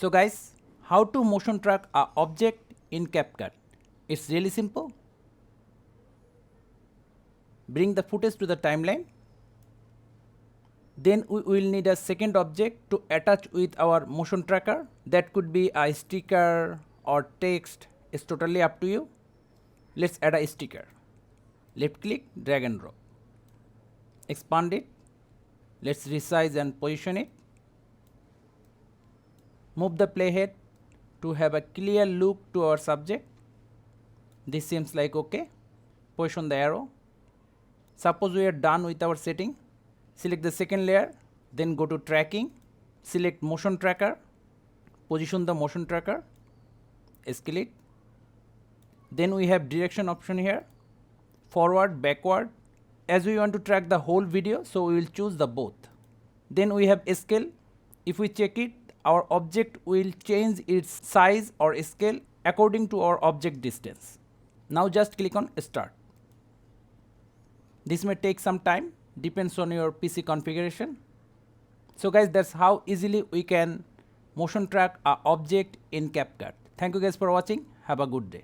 So guys, how to motion track a object in CapCut? It's really simple. Bring the footage to the timeline. Then we will need a second object to attach with our motion tracker. That could be a sticker or text. It's totally up to you. Let's add a sticker. Left click, drag and drop. Expand it. Let's resize and position it. Move the playhead to have a clear look to our subject. This seems like okay. Position the arrow. Suppose we are done with our setting. Select the second layer, then go to tracking. Select motion tracker. Position the motion tracker. Scale it. Then we have direction option here. Forward, backward. As we want to track the whole video, so we will choose the both. Then we have scale. If we check it, our object will change its size or scale according to our object distance. Now just click on start. This may take some time, depends on your PC configuration. So guys, that's how easily we can motion track an object in CapCut. Thank you guys for watching. Have a good day.